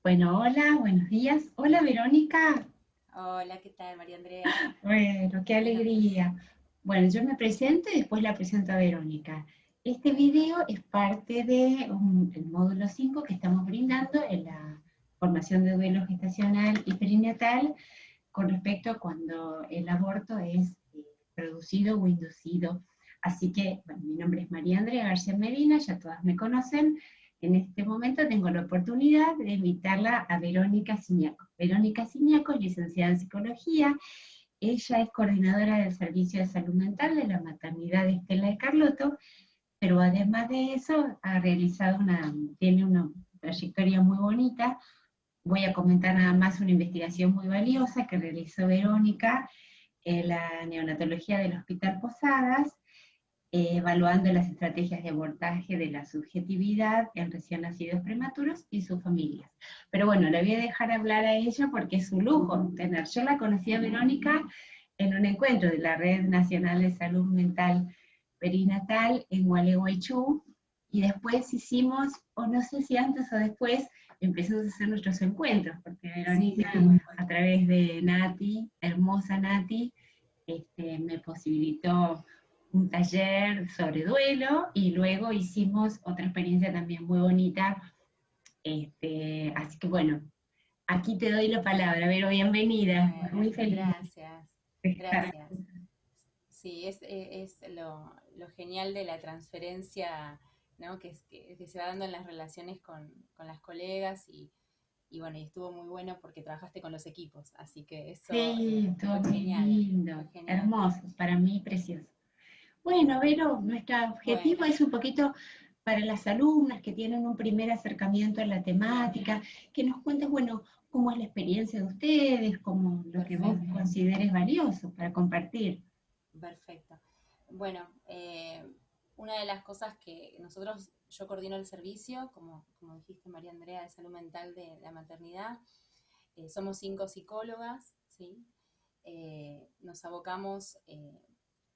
Bueno, hola, buenos días. Hola, Verónica. Hola, ¿qué tal, María Andrea? Bueno, qué alegría. Bueno, yo me presento y después la presento a Verónica. Este video es parte de el módulo 5 que estamos brindando en la formación de duelo gestacional y perinatal con respecto a cuando el aborto es producido o inducido. Así que, bueno, mi nombre es María Andrea García Medina, ya todas me conocen. En este momento tengo la oportunidad de invitarla a Verónica Ciñaco. Verónica Ciñaco es licenciada en psicología, ella es coordinadora del Servicio de Salud Mental de la Maternidad de Estela de Carlotto, pero además de eso tiene una trayectoria muy bonita. Voy a comentar nada más una investigación muy valiosa que realizó Verónica en la neonatología del Hospital Posadas, evaluando las estrategias de abordaje de la subjetividad en recién nacidos prematuros y sus familias. Pero bueno, le voy a dejar hablar a ella porque es un lujo tener. Yo la conocí a Verónica en un encuentro de la Red Nacional de Salud Mental Perinatal en Gualeguaychú, y después hicimos, o no sé si antes o después, empezamos a hacer nuestros encuentros, porque Sí, Verónica, sí. a través de Nati, hermosa Nati, me posibilitó un taller sobre duelo y luego hicimos otra experiencia también muy bonita. Así que bueno, aquí te doy la palabra, Vero, bienvenida. Bueno, Muy feliz gracias, de estar. gracias. Sí, es lo genial de la transferencia, ¿no? Que se va dando en las relaciones con las colegas y bueno, y estuvo muy bueno porque trabajaste con los equipos, así que eso Sí, todo fue muy genial, lindo, fue genial. hermoso, para mí precioso. Bueno, Vero, nuestro objetivo Bueno, es un poquito para las alumnas que tienen un primer acercamiento a la bien, temática, que nos cuentes, bueno, cómo es la experiencia de ustedes, cómo lo que vos perfecto. consideres valioso para compartir. Perfecto. Bueno, una de las cosas que yo coordino el servicio, como dijiste María Andrea, de salud mental de la maternidad. Somos 5 psicólogas, ¿sí? Nos abocamos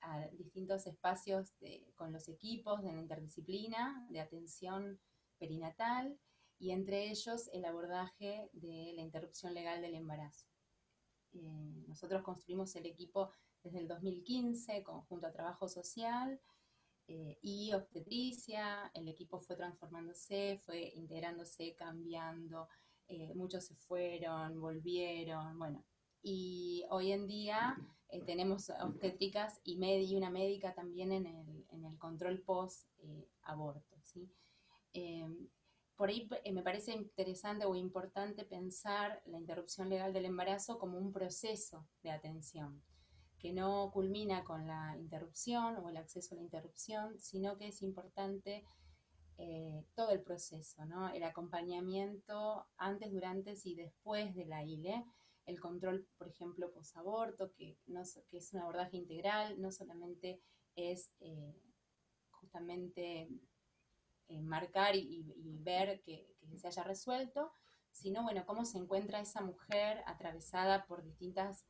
a distintos espacios con los equipos de la interdisciplina, de atención perinatal, y entre ellos el abordaje de la interrupción legal del embarazo. Nosotros construimos el equipo desde el 2015, conjunto a trabajo social y obstetricia. El equipo fue transformándose, fue integrándose, cambiando. Muchos se fueron, volvieron, bueno. Y hoy en día tenemos obstétricas y una médica también en el control post-aborto, ¿sí? Eh, por ahí me parece interesante o importante pensar la interrupción legal del embarazo como un proceso de atención, que no culmina con la interrupción o el acceso a la interrupción, sino que es importante todo el proceso, ¿no? El acompañamiento antes, durante y después de la ILE, el control, por ejemplo, posaborto, que es un abordaje integral, no solamente es justamente marcar y ver que se haya resuelto, sino, bueno, cómo se encuentra esa mujer atravesada por distintas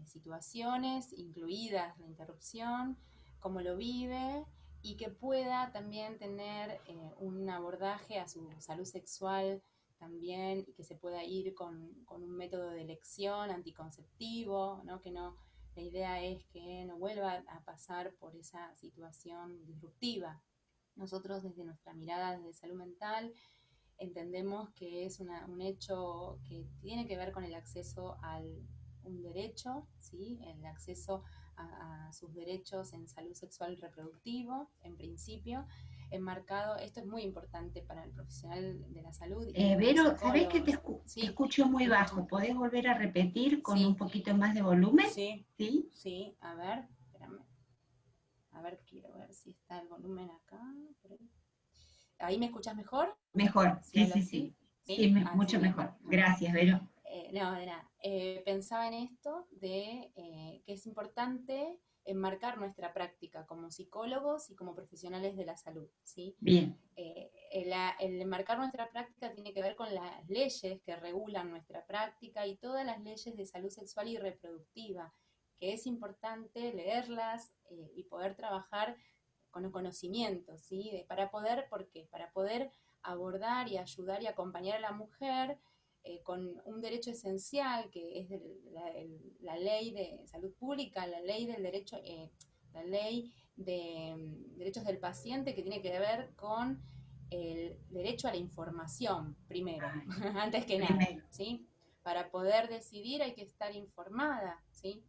situaciones, incluidas la interrupción, cómo lo vive y que pueda también tener un abordaje a su salud sexual también y que se pueda ir con un método de elección anticonceptivo, ¿no? Que no, la idea es que no vuelva a pasar por esa situación disruptiva. Nosotros desde nuestra mirada de salud mental entendemos que es un hecho que tiene que ver con el acceso a un derecho, ¿sí? El acceso a sus derechos en salud sexual y reproductivo, en principio, enmarcado, esto es muy importante para el profesional de la salud y para los Vero, ¿sabés que psicólogos. te Sí, escucho muy ¿me escuchas? bajo? ¿Podés volver a repetir con un Sí, poquito más de volumen? sí, ¿Sí? sí, a ver, espérame, a ver, quiero ver si está el volumen acá. Por ahí. ¿Ahí me escuchas mejor? Mejor, Si sí, hablo sí, sí. así. ¿Sí? Sí, Así mucho bien. mejor. Bueno. Gracias, Vero. No, de nada. Pensaba en esto de que es importante enmarcar nuestra práctica como psicólogos y como profesionales de la salud, ¿sí? Bien. El enmarcar nuestra práctica tiene que ver con las leyes que regulan nuestra práctica y todas las leyes de salud sexual y reproductiva, que es importante leerlas y poder trabajar con los conocimientos, ¿sí? Para poder, ¿por qué? Para poder abordar y ayudar y acompañar a la mujer con un derecho esencial que es la ley de salud pública, la ley del derecho, la ley de derechos del paciente, que tiene que ver con el derecho a la información primero, antes que nada, Primero. ¿sí? Para poder decidir hay que estar informada, ¿sí?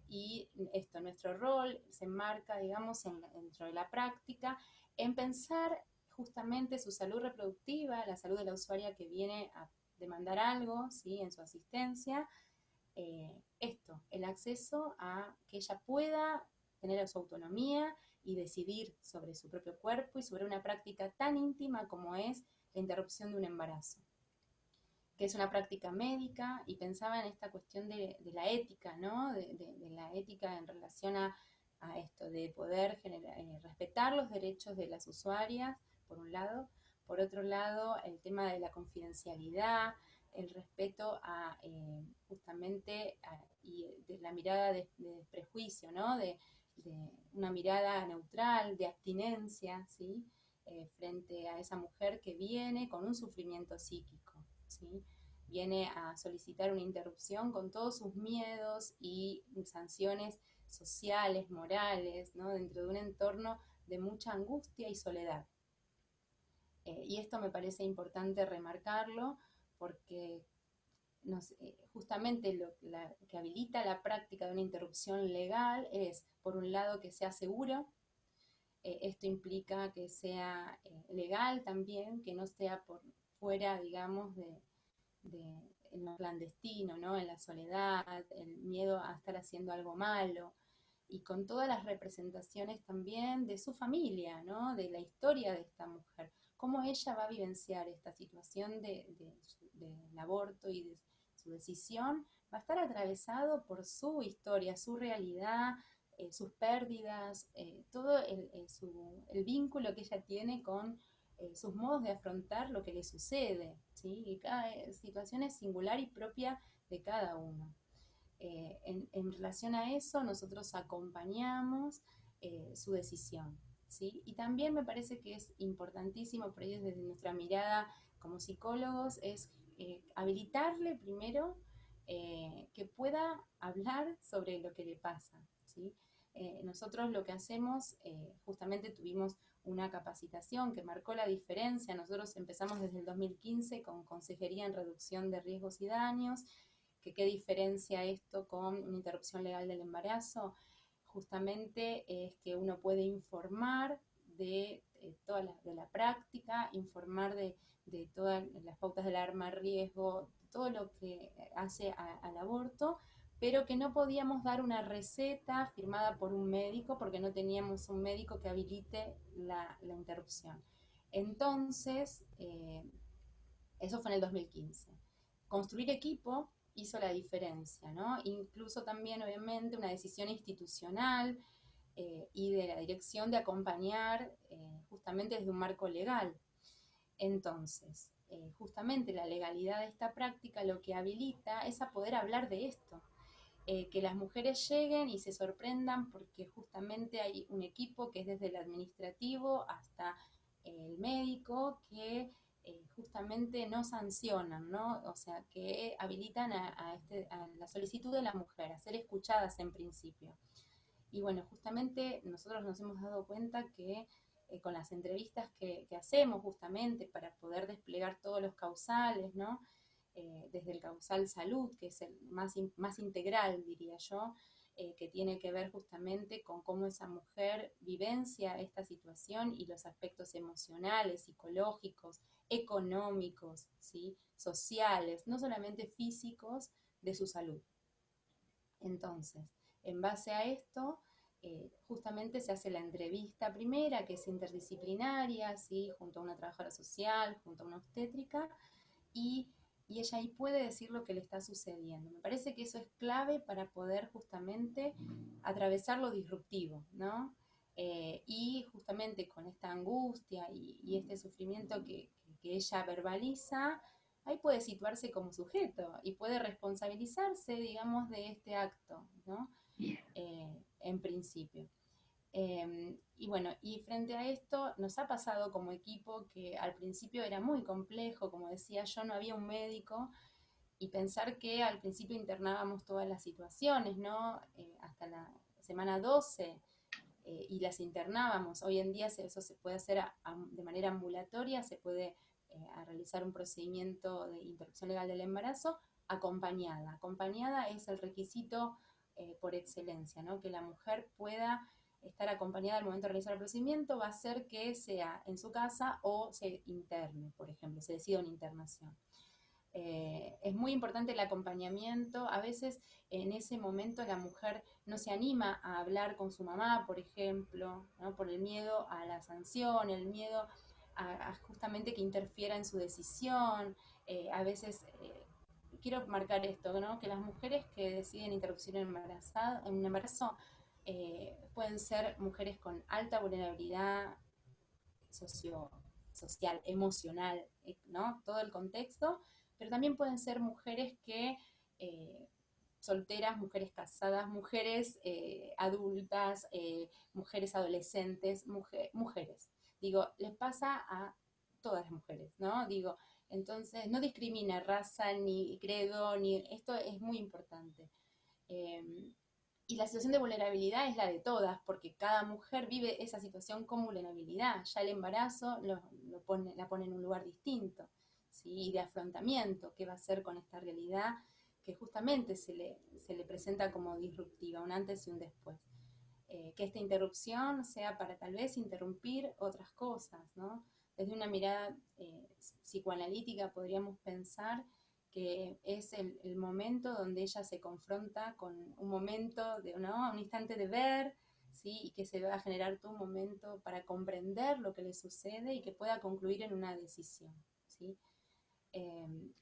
Y esto, nuestro rol se enmarca, digamos, dentro de la práctica, en pensar justamente su salud reproductiva, la salud de la usuaria que viene a demandar algo, ¿sí? En su asistencia, el acceso a que ella pueda tener su autonomía y decidir sobre su propio cuerpo y sobre una práctica tan íntima como es la interrupción de un embarazo, que es una práctica médica, y pensaba en esta cuestión de la ética, ¿no? De la ética en relación a esto, de poder respetar los derechos de las usuarias, por un lado, por otro lado, el tema de la confidencialidad, el respeto a justamente y de la mirada de desprejuicio, ¿no? De una mirada neutral, de abstinencia, ¿sí? Frente a esa mujer que viene con un sufrimiento psíquico, ¿sí? Viene a solicitar una interrupción con todos sus miedos y sanciones sociales, morales, ¿no? Dentro de un entorno de mucha angustia y soledad. Y esto me parece importante remarcarlo porque justamente que habilita la práctica de una interrupción legal es, por un lado, que sea seguro. Esto implica que sea legal también, que no sea por fuera, digamos, en lo clandestino, ¿no? En la soledad, el miedo a estar haciendo algo malo, y con todas las representaciones también de su familia, ¿no? De la historia de esta mujer, cómo ella va a vivenciar esta situación del aborto y de su decisión, va a estar atravesado por su historia, su realidad, sus pérdidas, todo el vínculo que ella tiene con sus modos de afrontar lo que le sucede, ¿sí? Y cada situación es singular y propia de cada uno. En relación a eso, nosotros acompañamos su decisión, ¿sí? Y también me parece que es importantísimo, por ello desde nuestra mirada como psicólogos, es habilitarle primero que pueda hablar sobre lo que le pasa, ¿sí? Nosotros lo que hacemos, justamente tuvimos una capacitación que marcó la diferencia. Nosotros empezamos desde el 2015 con Consejería en Reducción de Riesgos y Daños, que qué diferencia esto con una interrupción legal del embarazo. Justamente es que uno puede informar de toda de la práctica, informar de todas las pautas del arma riesgo, todo lo que hace al aborto, pero que no podíamos dar una receta firmada por un médico porque no teníamos un médico que habilite la interrupción. Entonces, eso fue en el 2015. Construir equipo hizo la diferencia, ¿no? Incluso también, obviamente, una decisión institucional y de la dirección de acompañar justamente desde un marco legal. Entonces, justamente la legalidad de esta práctica lo que habilita es a poder hablar de esto, que las mujeres lleguen y se sorprendan porque justamente hay un equipo que es desde el administrativo hasta el médico que justamente no sancionan, ¿no? O sea, que habilitan a la solicitud de la mujer, a ser escuchadas en principio. Y bueno, justamente nosotros nos hemos dado cuenta que con las entrevistas que hacemos justamente para poder desplegar todos los causales, ¿no? Desde el causal salud, que es el más integral, diría yo, que tiene que ver justamente con cómo esa mujer vivencia esta situación y los aspectos emocionales, psicológicos, económicos, ¿sí? Sociales, no solamente físicos, de su salud. Entonces, en base a esto, justamente se hace la entrevista primera, que es interdisciplinaria, ¿sí? Junto a una trabajadora social, junto a una obstétrica, y ella ahí puede decir lo que le está sucediendo. Me parece que eso es clave para poder justamente atravesar lo disruptivo, ¿no? Y justamente con esta angustia y este sufrimiento que ella verbaliza, ahí puede situarse como sujeto y puede responsabilizarse, digamos, de este acto, ¿no? En principio. Y bueno, y frente a esto nos ha pasado como equipo que al principio era muy complejo, como decía yo, no había un médico, y pensar que al principio internábamos todas las situaciones, ¿no? Hasta la semana 12, y las internábamos. Hoy en día eso se puede hacer de manera ambulatoria, se puede realizar un procedimiento de interrupción legal del embarazo acompañada. Acompañada es el requisito por excelencia, ¿no? Que la mujer pueda estar acompañada al momento de realizar el procedimiento va a hacer que sea en su casa o se interne, por ejemplo, se decida una internación. Es muy importante el acompañamiento. A veces en ese momento la mujer no se anima a hablar con su mamá, por ejemplo, ¿no? Por el miedo a la sanción, el miedo a justamente que interfiera en su decisión. A veces, quiero marcar esto, ¿no? Que las mujeres que deciden interrupción en un embarazo pueden ser mujeres con alta vulnerabilidad social, emocional, ¿no? Todo el contexto, pero también pueden ser mujeres que, solteras, mujeres casadas, mujeres adultas, mujeres adolescentes, mujeres. Digo, les pasa a todas las mujeres, ¿no? Digo, entonces no discrimina raza, ni credo, ni esto es muy importante. Eh, y la situación de vulnerabilidad es la de todas, porque cada mujer vive esa situación con vulnerabilidad. Ya el embarazo la pone en un lugar distinto, ¿sí? Y de afrontamiento, qué va a hacer con esta realidad que justamente se le presenta como disruptiva, un antes y un después. Que esta interrupción sea para tal vez interrumpir otras cosas, ¿no? Desde una mirada psicoanalítica podríamos pensar que es el momento donde ella se confronta con un momento, ¿no? Un instante de ver, ¿sí? Y que se va a generar todo un momento para comprender lo que le sucede y que pueda concluir en una decisión, ¿sí?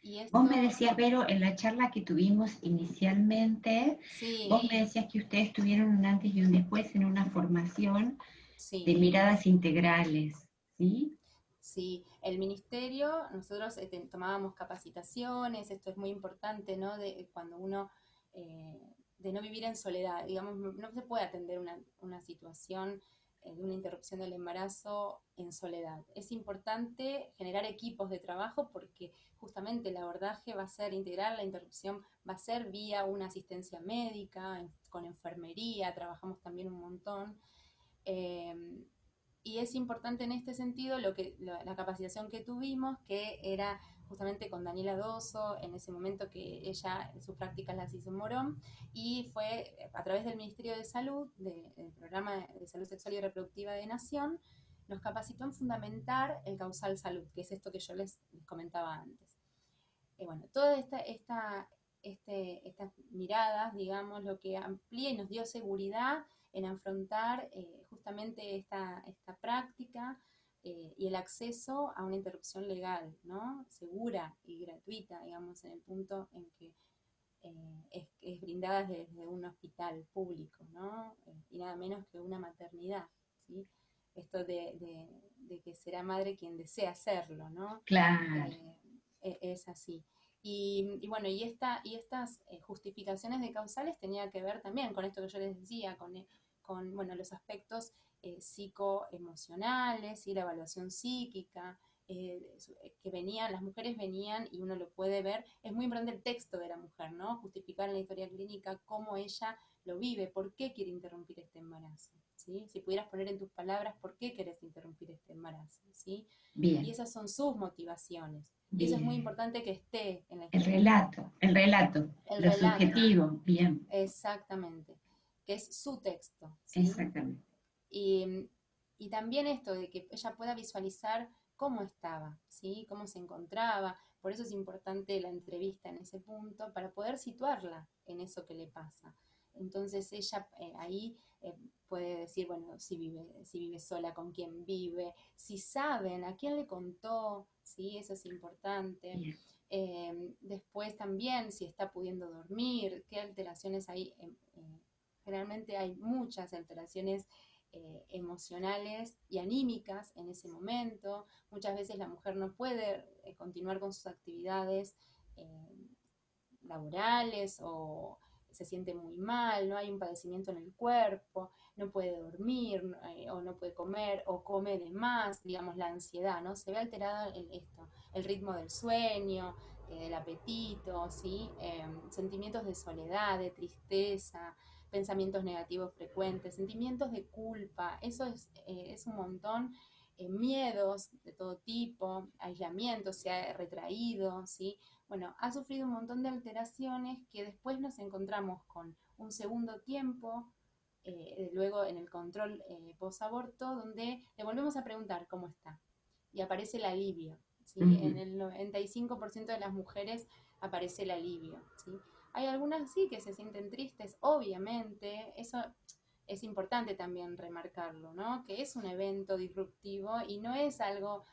Y Vos me esto, decías, Vero, en la charla que tuvimos inicialmente, sí, vos me decías que ustedes tuvieron un antes y un después en una formación de sí. miradas integrales, ¿sí? Sí, el ministerio, nosotros tomábamos capacitaciones, esto es muy importante, ¿no? De cuando uno, de no vivir en soledad, digamos, no se puede atender una situación de una interrupción del embarazo en soledad. Es importante generar equipos de trabajo porque justamente el abordaje va a ser integral, la interrupción va a ser vía una asistencia médica, con enfermería, trabajamos también un montón. Eh, y es importante en este sentido la capacitación que tuvimos, que era justamente con Daniela Dosso, en ese momento que ella sus prácticas las hizo en Morón, y fue a través del Ministerio de Salud, del Programa de Salud Sexual y Reproductiva de Nación, nos capacitó en fundamentar el causal salud, que es esto que yo les comentaba antes. Bueno, todas estas miradas, digamos, lo que amplía y nos dio seguridad en afrontar justamente esta práctica y el acceso a una interrupción legal, ¿no? Segura y gratuita, digamos, en el punto en que es brindada desde un hospital público, ¿no? Y nada menos que una maternidad, ¿sí? Esto de que será madre quien desea hacerlo, ¿no? Claro. Es así. Y bueno, y estas justificaciones de causales tenía que ver también con esto que yo les decía, con bueno, los aspectos psicoemocionales y la evaluación psíquica, que las mujeres venían, y uno lo puede ver, es muy importante el texto de la mujer, ¿no? Justificar en la historia clínica cómo ella lo vive, por qué quiere interrumpir este embarazo, ¿sí? Si pudieras poner en tus palabras por qué querés interrumpir este embarazo, ¿sí? Y Bien, esas son sus motivaciones. Y eso es muy bien. importante que esté en la El historia clínica. relato, el relato, El lo relato, subjetivo, bien, exactamente, que es su texto, ¿sí? exactamente. Y, y también esto de que ella pueda visualizar cómo estaba, ¿sí? Cómo se encontraba. Por eso es importante la entrevista en ese punto, para poder situarla en eso que le pasa. Entonces ella ahí puede decir, bueno, si vive sola, con quién vive, si saben, a quién le contó, ¿sí? Eso es importante. Bien. Después también si está pudiendo dormir, qué alteraciones hay. Generalmente hay muchas alteraciones emocionales y anímicas en ese momento. Muchas veces la mujer no puede continuar con sus actividades eh, laborales o se siente muy mal, no hay un padecimiento en el cuerpo, no puede dormir o no puede comer o come de más, digamos la ansiedad, ¿no? Se ve alterada el ritmo del sueño, del apetito, ¿sí? Sentimientos de soledad, de tristeza, pensamientos negativos frecuentes, sentimientos de culpa, eso es un montón, miedos de todo tipo, aislamiento, se ha retraído, ¿sí? Bueno, ha sufrido un montón de alteraciones que después nos encontramos con un segundo tiempo, luego en el control post-aborto, donde le volvemos a preguntar cómo está y aparece el alivio, ¿sí? En el 95% de las mujeres aparece el alivio, ¿sí? Hay algunas sí que se sienten tristes, obviamente, eso es importante también remarcarlo, ¿no? Que es un evento disruptivo y no es algo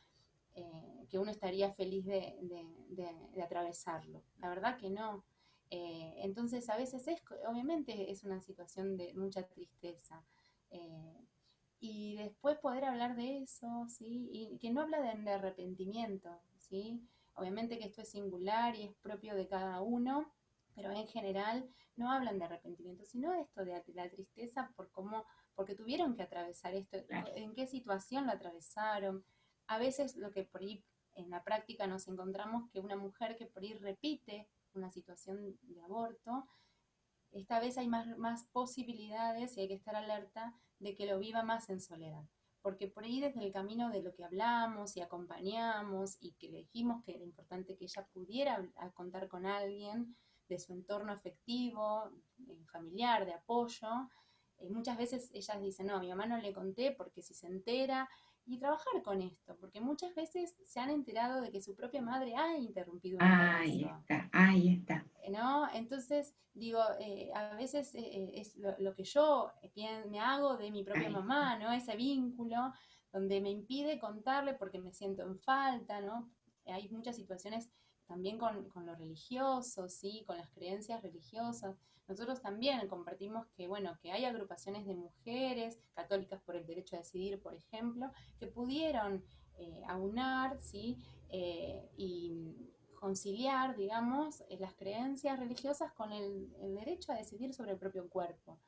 que uno estaría feliz de atravesarlo. La verdad que no. Entonces a veces obviamente es una situación de mucha tristeza. Y después poder hablar de eso, ¿sí? Y que no habla de arrepentimiento, ¿sí? Obviamente que esto es singular y es propio de cada uno, pero en general no hablan de arrepentimiento, sino esto de la tristeza porque tuvieron que atravesar esto, en qué situación lo atravesaron. A veces lo que por ahí en la práctica nos encontramos que una mujer que por ahí repite una situación de aborto, esta vez hay más posibilidades y hay que estar alerta de que lo viva más en soledad. Porque por ahí desde el camino de lo que hablamos y acompañamos y que le dijimos que era importante que ella pudiera contar con alguien de su entorno afectivo, familiar, de apoyo, muchas veces ellas dicen, no, a mi mamá no le conté porque si se entera, y trabajar con esto, porque muchas veces se han enterado de que su propia madre ha interrumpido un embarazo. Ahí está. ¿No? Entonces, digo, a veces es lo que yo me hago de mi propia mamá, ¿no? Ese vínculo donde me impide contarle porque me siento en falta, ¿no? Hay muchas situaciones también con lo religioso, ¿sí? Con las creencias religiosas. Nosotros también compartimos que, bueno, que hay agrupaciones de mujeres católicas por el derecho a decidir, por ejemplo, que pudieron aunar, ¿sí? Y conciliar, digamos, las creencias religiosas con el derecho a decidir sobre el propio cuerpo.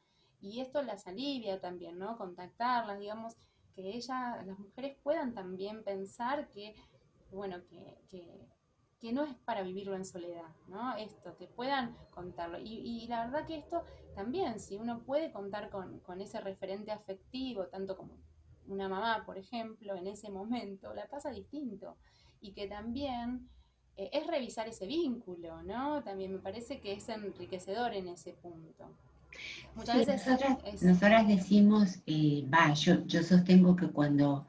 Y esto las alivia también, ¿no? Contactarlas, digamos, que las mujeres puedan también pensar que, bueno, que no es para vivirlo en soledad, ¿no? Esto, que puedan contarlo. Y la verdad que esto también, si uno puede contar con ese referente afectivo, tanto como una mamá, por ejemplo, en ese momento, la pasa distinto. Y que también es revisar ese vínculo, ¿no? También me parece que es enriquecedor en ese punto. Muchas veces nosotras decimos, yo sostengo que cuando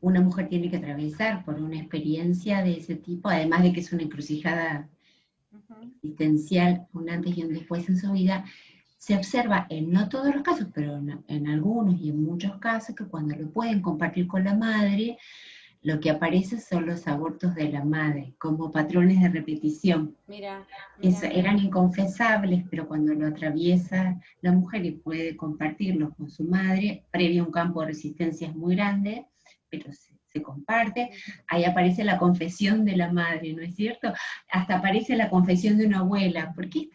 una mujer tiene que atravesar por una experiencia de ese tipo, además de que es una encrucijada existencial, un antes y un después en su vida, se observa en no todos los casos, pero en algunos y en muchos casos, que cuando lo pueden compartir con la madre, lo que aparece son los abortos de la madre, como patrones de repetición. Mira. Eran inconfesables, pero cuando lo atraviesa la mujer y puede compartirlos con su madre, previo a un campo de resistencia muy grande, pero se comparte, ahí aparece la confesión de la madre, ¿no es cierto? Hasta aparece la confesión de una abuela, porque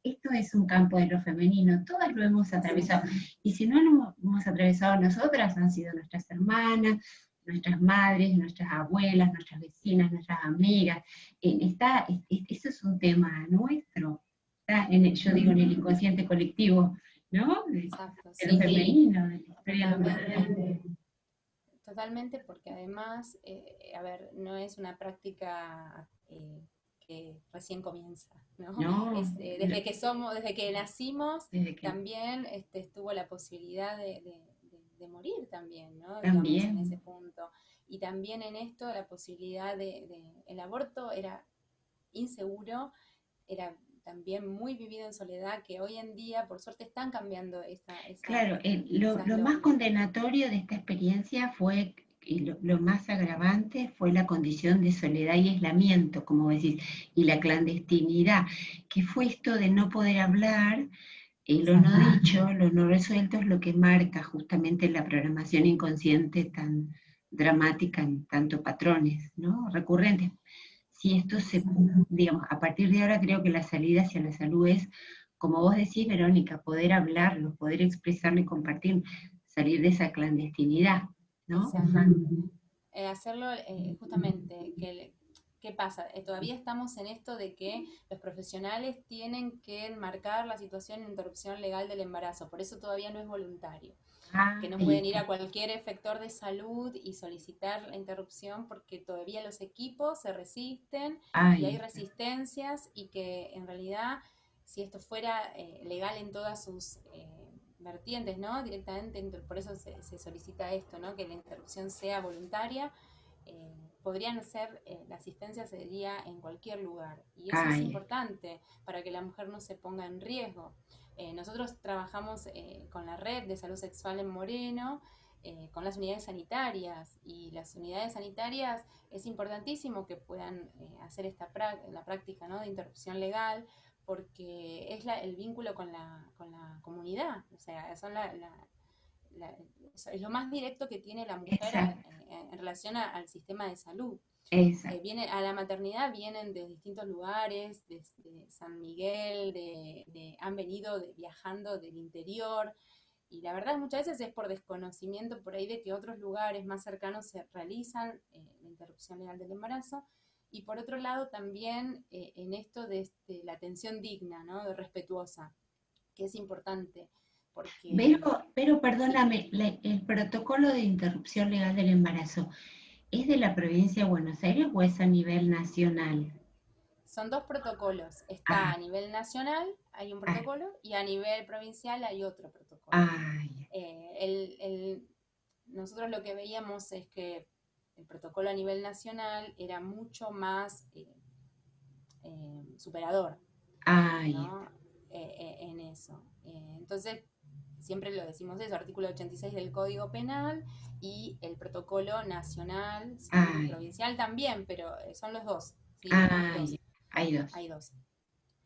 esto es un campo de lo femenino, todas lo hemos atravesado, y si no lo hemos atravesado nosotras, han sido nuestras hermanas, nuestras madres, nuestras abuelas, nuestras vecinas, nuestras amigas. Eso es un tema nuestro, está yo digo en el inconsciente colectivo, ¿no? Exacto, de lo femenino, de la historia totalmente. Totalmente, porque además, a ver, no es una práctica que recién comienza, ¿no? Desde que nacimos, también estuvo la posibilidad de morir también, ¿no? También. Digamos, en ese punto. Y también en esto la posibilidad el aborto era inseguro, era también muy vivido en soledad, que hoy en día, por suerte, están cambiando Claro, lo más condenatorio de esta experiencia fue, lo más agravante fue la condición de soledad y aislamiento, como decís, y la clandestinidad, que fue esto de no poder hablar, lo no dicho, lo no resuelto es lo que marca justamente la programación inconsciente tan dramática en tanto patrones, ¿no? Recurrentes. Si esto digamos, a partir de ahora creo que la salida hacia la salud es como vos decís, Verónica, poder hablarlo, poder expresarlo y compartir, salir de esa clandestinidad, ¿no? Exacto. Hacerlo justamente, ¿qué pasa? Todavía estamos en esto de que los profesionales tienen que enmarcar la situación de interrupción legal del embarazo, por eso todavía no es voluntario, que no Ahí pueden ir está, a cualquier efector de salud y solicitar la interrupción porque todavía los equipos se resisten y hay ahí está. resistencias y que en realidad si esto fuera legal en todas sus vertientes, ¿no? Directamente, por eso se solicita esto, ¿no? Que la interrupción sea voluntaria. Podrían ser, la asistencia sería en cualquier lugar y eso es Ahí importante para que la mujer no se ponga en riesgo. Nosotros trabajamos con la red de salud sexual en Moreno, con las unidades sanitarias y las unidades sanitarias es importantísimo que puedan hacer la práctica, ¿no? De interrupción legal porque es el vínculo con la comunidad, o sea, son es lo más directo que tiene la mujer exacto, en relación al sistema de salud. exacto. A la maternidad vienen de distintos lugares, de San Miguel, han venido viajando del interior, y la verdad muchas veces es por desconocimiento por ahí de que otros lugares más cercanos se realizan la interrupción legal del embarazo, y por otro lado también en esto de la atención digna, ¿no? De respetuosa, que es importante, porque Pero sí, perdóname, el protocolo de interrupción legal del embarazo, ¿es de la provincia de Buenos Aires o es a nivel nacional? son dos protocolos. Está Ah, a nivel nacional, hay un ah, protocolo, y a nivel provincial hay otro protocolo. ay, Eh, el, el, nosotros lo que veíamos es que el protocolo a nivel nacional era mucho más superador, ay, ¿no? En eso. Entonces, siempre lo decimos eso, artículo 86 del Código Penal y el protocolo nacional, ¿sí? ay, Provincial también, pero son los dos, ¿sí? Hay dos, ay, hay dos, hay dos.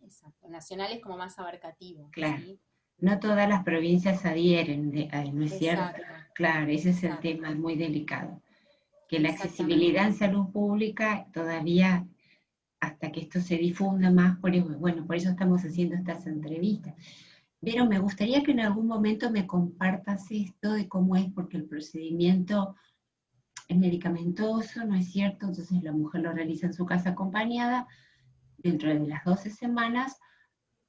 Exacto. Nacional es como más abarcativo, claro. ¿sí? No todas las provincias adhieren, ay, ¿no es cierto? Exacto, Claro, ese es el exacto, tema muy delicado, que la accesibilidad exactamente. en salud pública todavía, hasta que esto se difunda más, bueno, por eso estamos haciendo estas entrevistas. Pero me gustaría que en algún momento me compartas esto de cómo es, porque el procedimiento es medicamentoso, ¿no es cierto? Entonces la mujer lo realiza en su casa acompañada dentro de las 12 semanas,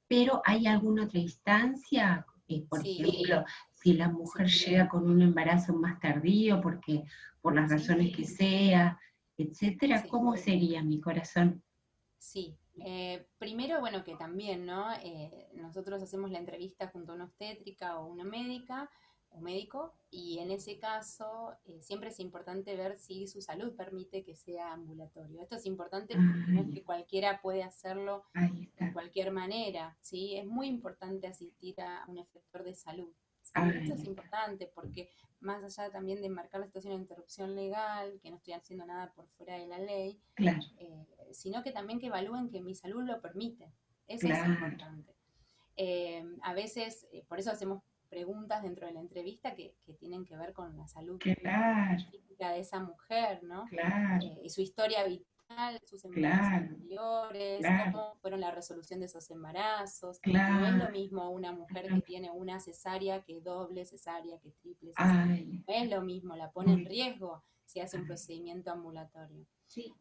pero ¿hay alguna otra instancia? Por Sí, ejemplo, si la mujer sí, llega con un embarazo más tardío, porque por las sí, razones que sea, etcétera, sí. ¿cómo sería mi corazón? Sí, primero, bueno, que también, ¿no? Nosotros hacemos la entrevista junto a una obstétrica o una médica, un médico, y en ese caso siempre es importante ver si su salud permite que sea ambulatorio. Esto es importante porque no es Ay, que cualquiera puede hacerlo ahí en está. cualquier manera, ¿sí? Es muy importante asistir a un efector de salud, ¿sí? Esto es Ay, importante porque más allá también de marcar la situación de interrupción legal, que no estoy haciendo nada por fuera de la ley, claro, sino que también que evalúen que mi salud lo permite. Eso es claro, importante. A veces, por eso hacemos preguntas dentro de la entrevista que tienen que ver con la salud claro, física de esa mujer, ¿no? claro, Y su historia vital, sus embarazos claro, anteriores, claro, cómo fueron la resolución de esos embarazos. No es claro. lo mismo una mujer que tiene una cesárea que doble cesárea, que triple cesárea. Ay, No es lo mismo, la pone en muy, riesgo si hace un ay, procedimiento ambulatorio. sí,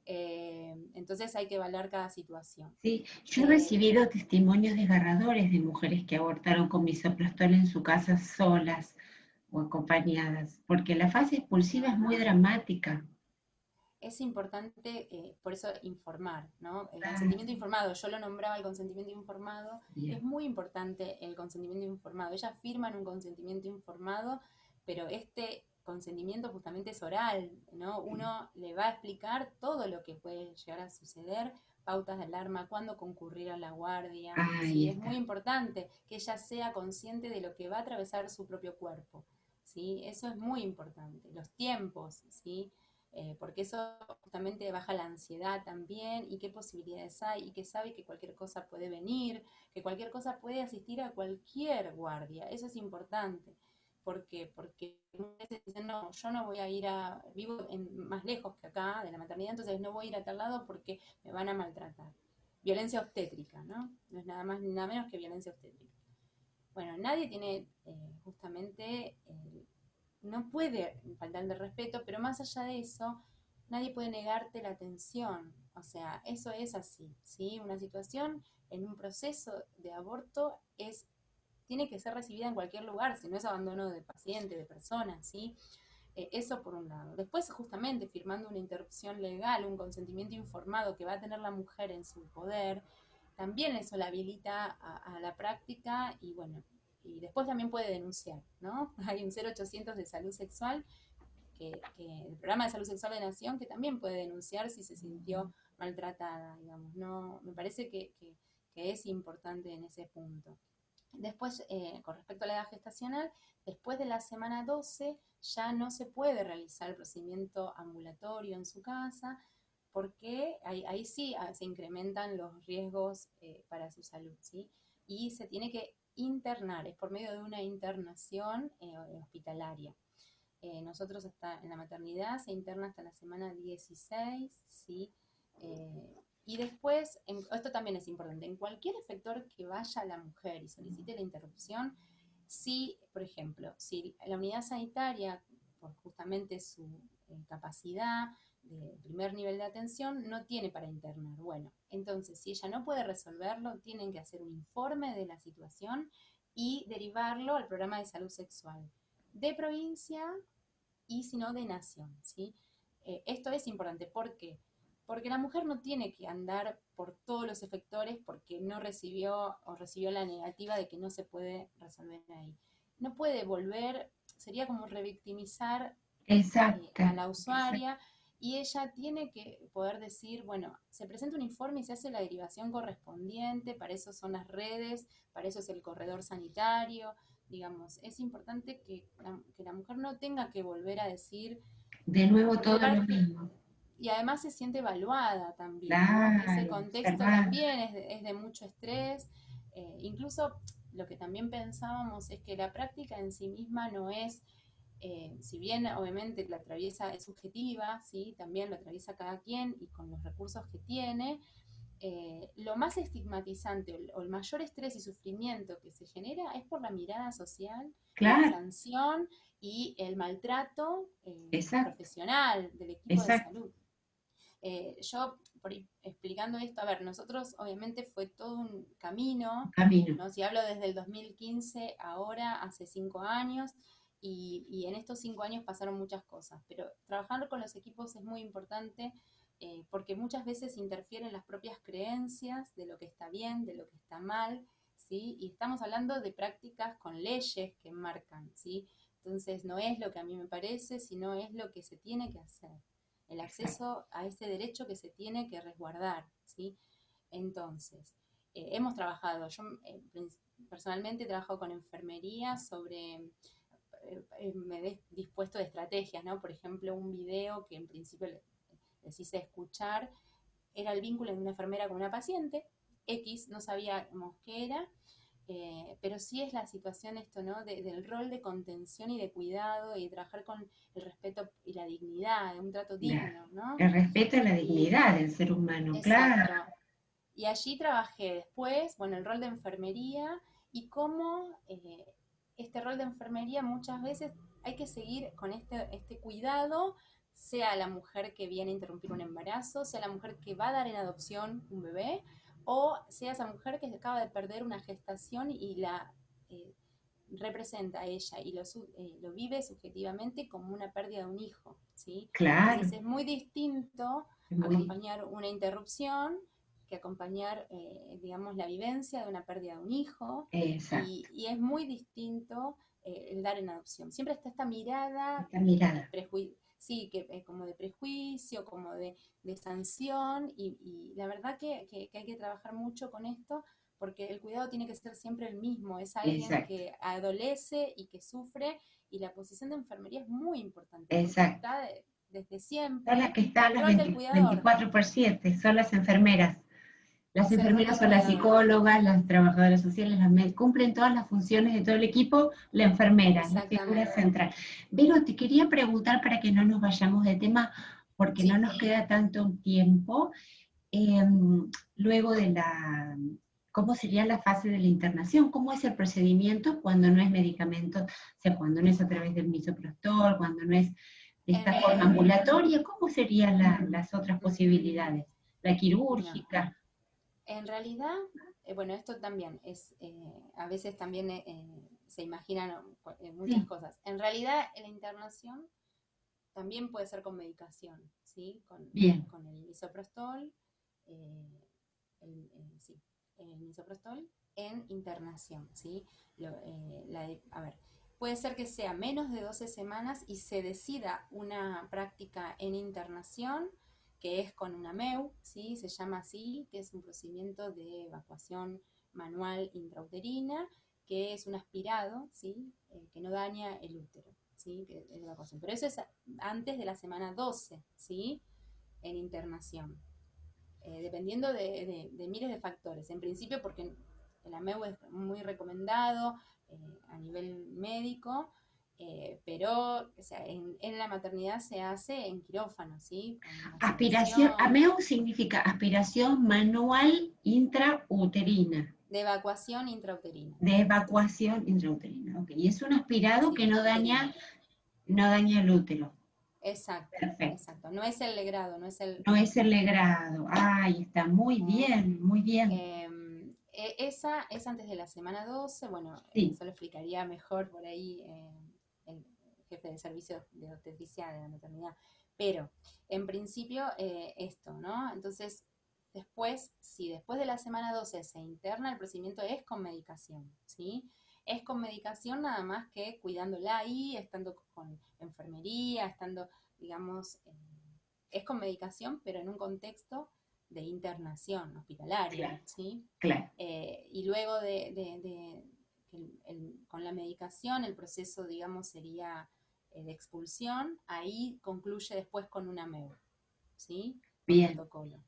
Entonces hay que evaluar cada situación. sí. Yo he Eh, recibido testimonios desgarradores de mujeres que abortaron con misoprostol en su casa solas o acompañadas, porque la fase expulsiva es muy dramática. es importante, por eso, informar, ¿no? El Claro, consentimiento informado, yo lo nombraba el consentimiento informado, es bien. muy importante el consentimiento informado. Ellas firman un consentimiento informado, pero este consentimiento justamente es oral, ¿no? Uno le va a explicar todo lo que puede llegar a suceder, pautas de alarma, cuándo concurrir a la guardia, Ahí ¿sí? Es muy está. importante que ella sea consciente de lo que va a atravesar su propio cuerpo, ¿sí? Eso es muy importante. Los tiempos, ¿sí? Porque eso justamente baja la ansiedad también y qué posibilidades hay y que sabe que cualquier cosa puede venir, que cualquier cosa puede asistir a cualquier guardia. Eso es importante. ¿Por qué? Porque muchas veces dicen, no, yo no voy a ir más lejos que acá de la maternidad, entonces no voy a ir a tal lado porque me van a maltratar. violencia obstétrica, ¿no? No es nada más ni nada menos que violencia obstétrica. Bueno, nadie tiene justamente, no puede faltar de respeto, pero más allá de eso, nadie puede negarte la atención. O sea, eso es así, ¿sí? Una situación en un proceso de aborto tiene que ser recibida en cualquier lugar, si no es abandono de paciente, de persona, ¿sí? Eso por un lado. Después, justamente, firmando una interrupción legal, un consentimiento informado que va a tener la mujer en su poder, también eso la habilita a la práctica y bueno, y después también puede denunciar, ¿no? Hay un 0800 de salud sexual, el programa de salud sexual de Nación, que también puede denunciar si se sintió maltratada, digamos, ¿no? Me parece que es importante en ese punto. Después, con respecto a la edad gestacional, después de la semana 12 ya no se puede realizar el procedimiento ambulatorio en su casa, porque ahí sí se incrementan los riesgos para su salud, ¿sí? Y se tiene que internar, es por medio de una internación hospitalaria. Nosotros en la maternidad se interna hasta la semana 16, ¿sí? Y después, esto también es importante, en cualquier efector que vaya a la mujer y solicite la interrupción, si, por ejemplo, si la unidad sanitaria, por justamente su capacidad de primer nivel de atención, no tiene para internar, bueno, entonces si ella no puede resolverlo, tienen que hacer un informe de la situación y derivarlo al programa de salud sexual de provincia y si no de nación, ¿sí? Esto es importante, ¿por qué? Porque la mujer no tiene que andar por todos los efectores porque no recibió o recibió la negativa de que no se puede resolver ahí. No puede volver, sería como revictimizar a la usuaria, y ella tiene que poder decir, bueno, se presenta un informe y se hace la derivación correspondiente, para eso son las redes, para eso es el corredor sanitario, digamos, es importante que la mujer no tenga que volver a decir, De nuevo porque todo lo aparte, mismo. y además se siente evaluada también, ¿no? Ese Claro, contexto observar. también es de mucho estrés, incluso lo que también pensábamos es que la práctica en sí misma no es, si bien obviamente la atraviesa es subjetiva, ¿sí? También lo atraviesa cada quien y con los recursos que tiene, lo más estigmatizante o el mayor estrés y sufrimiento que se genera es por la mirada social, la Claro, sanción y el maltrato exacto, profesional del equipo de exacto. salud. Yo, explicando esto, a ver, nosotros obviamente fue todo un camino, Camino. ¿no? Si hablo desde el 2015, ahora hace 5 años, y en estos 5 años pasaron muchas cosas, pero trabajar con los equipos es muy importante porque muchas veces interfieren las propias creencias de lo que está bien, de lo que está mal, ¿sí? Y estamos hablando de prácticas con leyes que marcan, ¿sí? Entonces no es lo que a mí me parece, sino es lo que se tiene que hacer, el acceso a ese derecho que se tiene que resguardar, ¿sí? Entonces, hemos trabajado, yo personalmente he trabajado con enfermería sobre, me he dispuesto de estrategias, ¿no? Por ejemplo, un video que en principio les hice escuchar, era el vínculo de una enfermera con una paciente, X, no sabíamos qué era, pero sí es la situación esto, ¿no? Del rol de contención y de cuidado y de trabajar con el respeto y la dignidad, de un trato Claro. digno, ¿no? El respeto a la Y dignidad del ser humano, claro. exacto. Y allí trabajé después, bueno, el rol de enfermería y cómo este rol de enfermería muchas veces hay que seguir con este cuidado, sea la mujer que viene a interrumpir un embarazo, sea la mujer que va a dar en adopción un bebé, o sea esa mujer que acaba de perder una gestación y la representa a ella y lo vive subjetivamente como una pérdida de un hijo, ¿sí? Claro. Entonces es muy distinto Es muy, acompañar una interrupción que acompañar, digamos, la vivencia de una pérdida de un hijo, exacto. y es muy distinto el dar en adopción. Siempre está esta mirada, Esta mirada. sí, como de prejuicio, como de sanción, y la verdad que hay que trabajar mucho con esto, porque el cuidado tiene que ser siempre el mismo, es alguien Exacto. que adolece y que sufre, y la posición de enfermería es muy importante, porque Exacto. está desde Son las siempre que están el las rol del cuidador. 24/7, son las enfermeras. Las Es el rol enfermeras del son las cuidador, psicólogas, las trabajadoras sociales, cumplen todas las funciones de todo el equipo, la enfermera, la figura exactamente. central. Vero, te quería preguntar para que no nos vayamos de tema, porque no Sí, nos queda tanto tiempo. luego de ¿cómo sería la fase de la internación? ¿Cómo es el procedimiento cuando no es medicamento? O sea, cuando no es a través del misoprostol, cuando no es de esta forma ambulatoria, ¿cómo serían las otras posibilidades? La No. quirúrgica. En realidad, bueno, esto también es, a veces también se imaginan muchas Sí, cosas. En realidad, la internación también puede ser con medicación, ¿sí? bien, Con el misoprostol, sí, el misoprostol en internación, ¿sí? A ver, puede ser que sea menos de 12 semanas y se decida una práctica en internación, que es con una MEU, ¿sí? Se llama así, que es un procedimiento de evacuación manual intrauterina, que es un aspirado, ¿sí? Que no daña el útero, ¿sí? Que es evacuación. Pero eso es antes de la semana 12, ¿sí? En internación. Dependiendo de miles de factores. En principio, porque el AMEU es muy recomendado a nivel médico, pero o sea, en la maternidad se hace en quirófano, ¿sí? Con una aspiración, sedación, AMEU significa aspiración manual intrauterina, de evacuación intrauterina. de evacuación intrauterina. Ok, y es un aspirado Sí, que uterina. no daña el útero. Exacto, Perfecto. exacto. No es el legrado, no es No es el el legrado. Ay, está muy ¿eh? bien, muy bien. Esa es antes de la semana 12. Bueno, Sí, eso lo explicaría mejor por ahí el jefe de servicio de obstetricia de la maternidad. Pero, en principio, esto, ¿no? Entonces, después, si después de la semana 12 se interna, el procedimiento es con medicación, ¿sí? Es con medicación nada más que cuidándola ahí, estando con enfermería, estando, digamos, es con medicación, pero en un contexto de internación hospitalaria, claro, ¿sí? claro. Y luego con la medicación el proceso, digamos, sería de expulsión, ahí concluye después con una MEU, ¿sí? Con Bien. protocolo.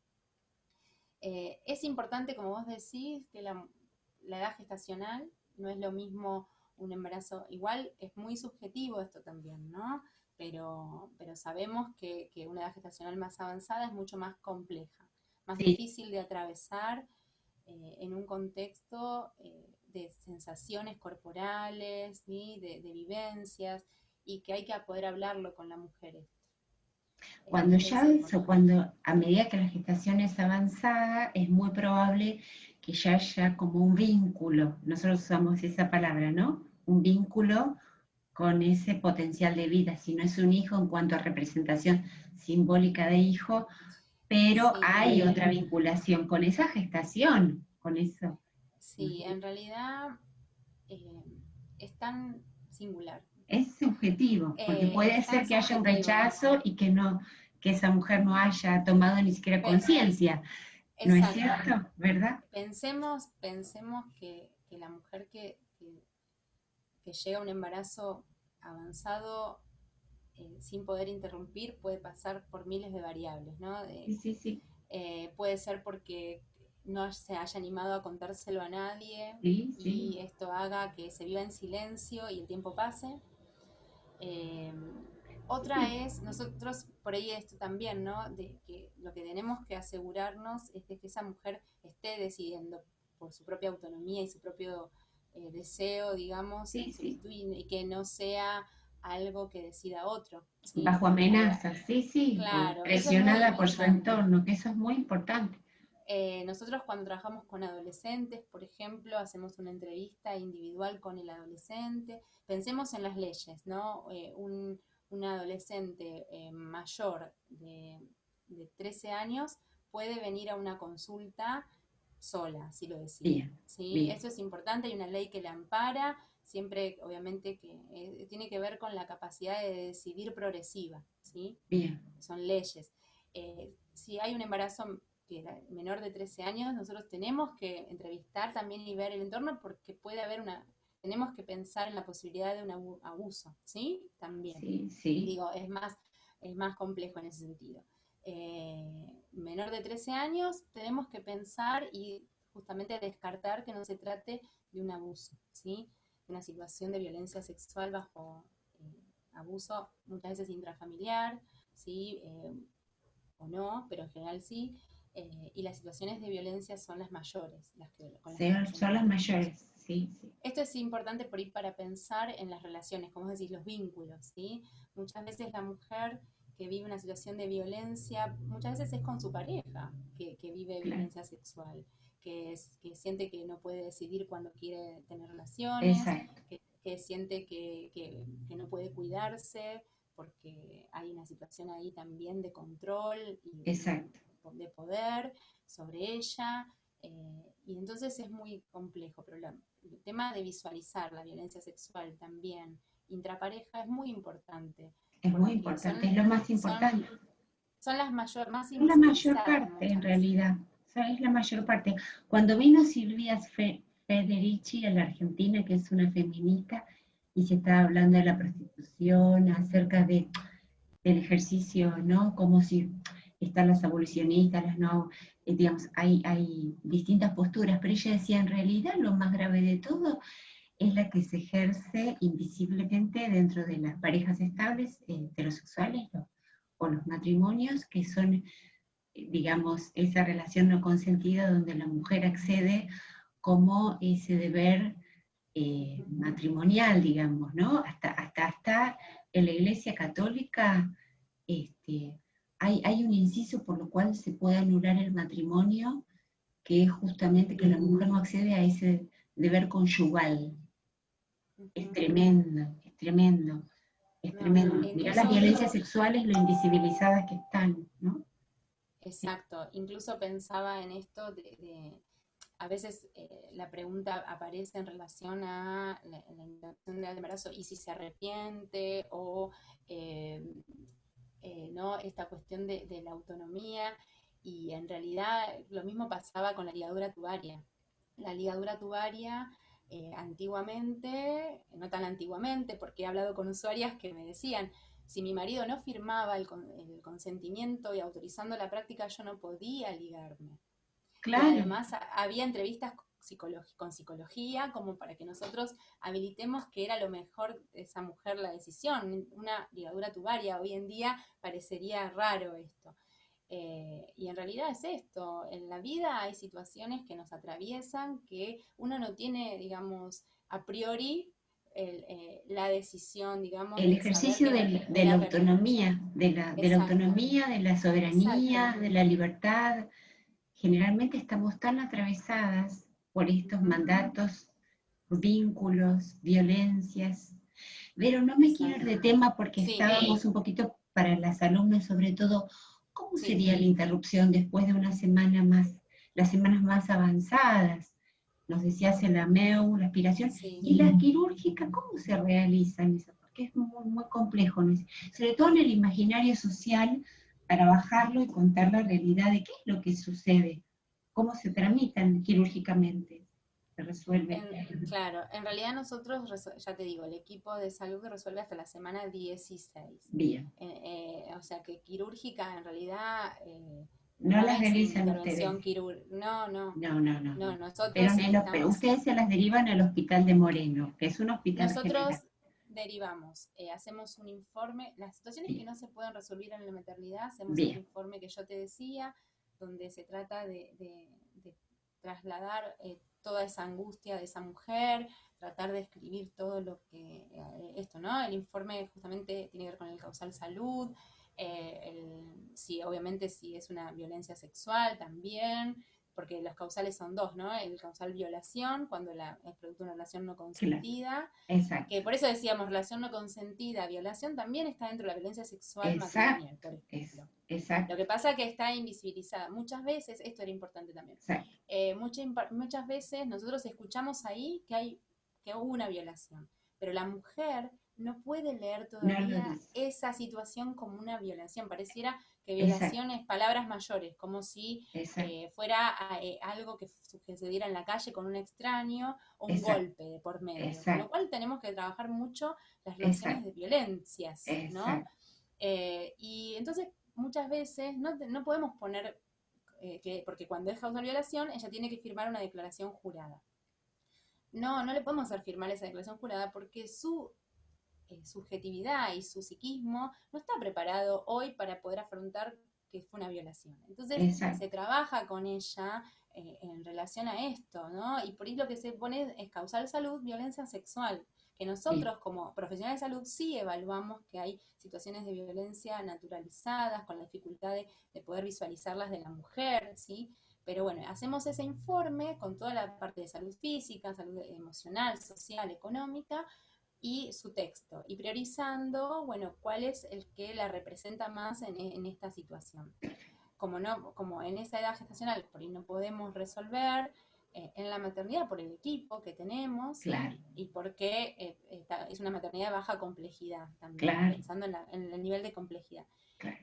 Es importante, como vos decís, que la edad gestacional no es lo mismo un embarazo, igual es muy subjetivo esto también, ¿no? Pero sabemos que una edad gestacional más avanzada es mucho más compleja, más Sí, difícil de atravesar en un contexto de sensaciones corporales, ¿sí? De vivencias, y que hay que poder hablarlo con la mujer esto. cuando Esto es ya eso, importante. cuando a medida que la gestación es avanzada, es muy probable que ya haya como un vínculo. Nosotros usamos esa palabra, ¿no? Un vínculo con ese potencial de vida. Si no es un hijo en cuanto a representación simbólica de hijo, pero Sí, hay otra vinculación con esa gestación, con eso. sí, en realidad eh, es tan singular. Es subjetivo, porque puede Es ser tan que haya un subjetivo. rechazo y que no, que esa mujer no haya tomado ni siquiera Pe- conciencia. ¿No es exacto. cierto? ¿Verdad? Pensemos que la mujer que llega a un embarazo avanzado sin poder interrumpir puede pasar por miles de variables, ¿no? Sí, sí, sí. Puede ser porque no se haya animado a contárselo a nadie Sí, sí. y esto haga que se viva en silencio y el tiempo pase. Eh, Otra es, nosotros por ahí esto también, ¿no? De que lo que tenemos que asegurarnos es de que esa mujer esté decidiendo por su propia autonomía y su propio deseo, digamos, Sí, en sí. solicitud y que no sea algo que decida otro, ¿sí? Bajo amenaza, sí, sí. O Claro, eso es muy presionada por su importante. entorno, que eso es muy importante. Nosotros cuando trabajamos con adolescentes, por ejemplo, hacemos una entrevista individual con el adolescente. Pensemos en las leyes, ¿no? Un adolescente mayor de 13 años puede venir a una consulta sola, si lo decide. Bien, ¿Sí? bien, Eso es importante, hay una ley que la ampara, siempre obviamente que tiene que ver con la capacidad de decidir progresiva, ¿sí? bien. Son leyes. Si hay un embarazo que era menor de 13 años, nosotros tenemos que entrevistar también y ver el entorno porque puede haber tenemos que pensar en la posibilidad de un abuso, ¿sí? También. Sí, sí. Digo, es más complejo en ese sentido. Menor de 13 años, tenemos que pensar y justamente descartar que no se trate de un abuso, ¿sí? De una situación de violencia sexual bajo abuso, muchas veces intrafamiliar, ¿sí? O no, pero en general sí. y las situaciones de violencia son las mayores, con las Sí, que nos son las encontramos. mayores, sí, sí. Esto es importante por ir para pensar en las relaciones, como decís, los vínculos, ¿sí? Muchas veces la mujer que vive una situación de violencia, muchas veces es con su pareja que vive Claro, violencia sexual, que siente que no puede decidir cuándo quiere tener relaciones, exacto, que siente que no puede cuidarse, porque hay una situación ahí también de control exacto. de poder sobre ella. Y entonces es muy complejo, pero el tema de visualizar la violencia sexual también intrapareja es muy importante, Es muy porque importante, es lo más importante. son las más Es la mayor invisibilizadas parte, en muchas veces. realidad. O sea, es la mayor parte. Cuando vino Silvia Federici a la Argentina, que es una feminista, y se estaba hablando de la prostitución, acerca del ejercicio, ¿no? Como si están las abolicionistas, las no, digamos, hay distintas posturas, pero ella decía, en realidad lo más grave de todo es la que se ejerce invisiblemente dentro de las parejas estables heterosexuales o los matrimonios, que son, digamos, esa relación no consentida donde la mujer accede como ese deber matrimonial, digamos, ¿no? Hasta en la Iglesia Católica hay un inciso por lo cual se puede anular el matrimonio, que es justamente que la mujer no accede a ese deber conyugal. Es Ujú. tremendo, es tremendo, es No, tremendo. e Mirá las incluso, violencias sexuales, lo invisibilizadas que están, ¿no? exacto, incluso pensaba en esto a veces la pregunta aparece en relación a la interrupción del embarazo y si se arrepiente o eh, ¿no? Esta cuestión de la autonomía y en realidad lo mismo pasaba con la ligadura tubaria. La ligadura tubaria antiguamente, no tan antiguamente, porque he hablado con usuarias que me decían, si mi marido no firmaba el consentimiento y autorizando la práctica, yo no podía ligarme. Y Claro, además había entrevistas con psicología como para que nosotros habilitemos que era lo mejor de esa mujer la decisión, una ligadura tubaria. Hoy en día parecería raro esto. Y en realidad es esto, en la vida hay situaciones que nos atraviesan que uno no tiene, digamos, a priori la decisión, digamos, el de saber ejercicio que de la autonomía, de la exacto, autonomía, de la exacto. soberanía, de la libertad. Generalmente estamos tan atravesadas por estos Ujú, mandatos, vínculos, violencias. Pero no me quiero ir de exacto. tema porque Sí, estábamos un poquito para las alumnas, sobre todo, ¿cómo sí, sería la interrupción después de una semana más, las semanas más avanzadas? Nos decías el AMEU, la aspiración, sí. y la quirúrgica, ¿cómo se realizan eso? Porque es muy, muy complejo, ¿no? Sobre todo en el imaginario social, para bajarlo y contar la realidad de qué es lo que sucede, cómo se tramitan quirúrgicamente, se resuelve. Claro, en realidad nosotros, ya te digo, el equipo de salud resuelve hasta la semana 16. Bien, O sea que quirúrgica en realidad no no las es una realizan ustedes. intervención quirúrgica. No, no, No, no, no, no, no. Pero, nosotros pero estamos, ustedes se las derivan al hospital de Moreno, que es un hospital general. nosotros derivamos, hacemos un informe, las situaciones que Bien, no se pueden resolver en la maternidad, hacemos este bien, informe que yo te decía, donde se trata de trasladar toda esa angustia de esa mujer, tratar de escribir todo lo que, esto, ¿no? El informe justamente tiene que ver con el causal salud, si obviamente si es una violencia sexual también, porque los causales son dos, ¿no? El causal violación, cuando es producto de una relación no claro, consentida, exacto, que por eso decíamos relación no consentida, violación también está dentro de la violencia sexual matrimonial, exacto, por ejemplo. Lo exacto, que pasa es que está invisibilizada. Muchas veces, esto era importante también, exacto. muchas veces nosotros escuchamos ahí que hubo una violación, pero la mujer no puede leer No lo todavía dice. esa situación como una violación. Pareciera que violación Exacto, es palabras mayores, como si exacto, fuera algo que sucediera en la calle con un extraño o un exacto, golpe de por medio. Con lo exacto, cual tenemos que trabajar mucho las relaciones exacto, de violencias, ¿no? exacto, Y entonces muchas veces no podemos poner porque cuando es causa de violación, ella tiene que firmar una declaración jurada. No le podemos hacer firmar esa declaración jurada porque su subjetividad y su psiquismo no está preparado hoy para poder afrontar que fue una violación. Entonces exacto. se trabaja con ella en relación a esto, ¿no? Y por ahí lo que se pone es causal salud, violencia sexual, que Sí, nosotros como profesionales de salud sí evaluamos que hay situaciones de violencia naturalizadas, con la dificultad de poder visualizarlas de la mujer, ¿sí? Pero bueno, hacemos ese informe con toda la parte de salud física, salud emocional, social, económica, y su texto, y priorizando, bueno, cuál es el que la representa más en esta situación. Como, no, como en esa edad gestacional por ahí no podemos resolver, en la maternidad por el equipo que tenemos, claro, y porque es una maternidad de baja complejidad también, claro, pensando en el nivel de complejidad. claro.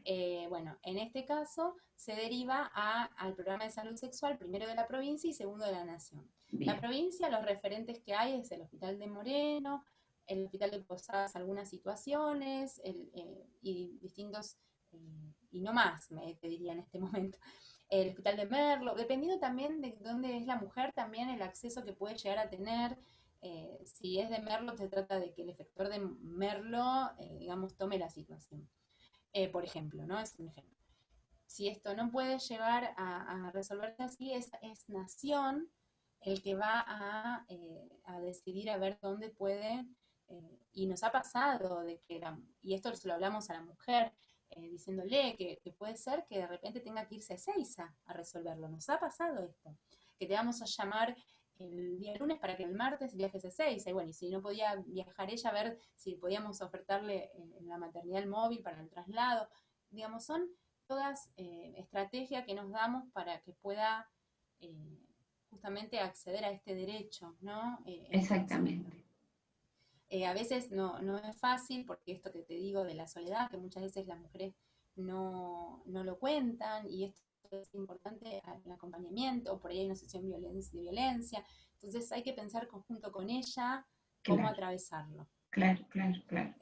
Bueno, en este caso se deriva al programa de salud sexual, primero de la provincia y segundo de la nación. La Bien, provincia, los referentes que hay es el Hospital de Moreno, el Hospital de Posadas, algunas situaciones, y distintos, y no más, te diría en este momento. El Hospital de Merlo, dependiendo también de dónde es la mujer, también el acceso que puede llegar a tener. Si es de Merlo, se trata de que el efector de Merlo, digamos, tome la situación, por ejemplo, ¿no? Es un ejemplo. Si esto no puede llegar a resolverse así, es Nación el que va a decidir a ver dónde puede, y nos ha pasado de que, y esto se lo hablamos a la mujer, diciéndole que puede ser que de repente tenga que irse a Ezeiza a resolverlo. Nos ha pasado esto, que te vamos a llamar el día lunes para que el martes viajes a Ezeiza, y bueno, y si no podía viajar ella, a ver si podíamos ofertarle en la maternidad el móvil para el traslado. Digamos, son todas estrategias que nos damos para que pueda eh, justamente acceder a este derecho, ¿no? En concepto. exactamente. A veces no es fácil, porque esto que te digo de la soledad, que muchas veces las mujeres no lo cuentan, y esto es importante el acompañamiento, por ahí hay una sesión de violencia, entonces hay que pensar conjunto con ella cómo Claro, atravesarlo. claro, claro, claro.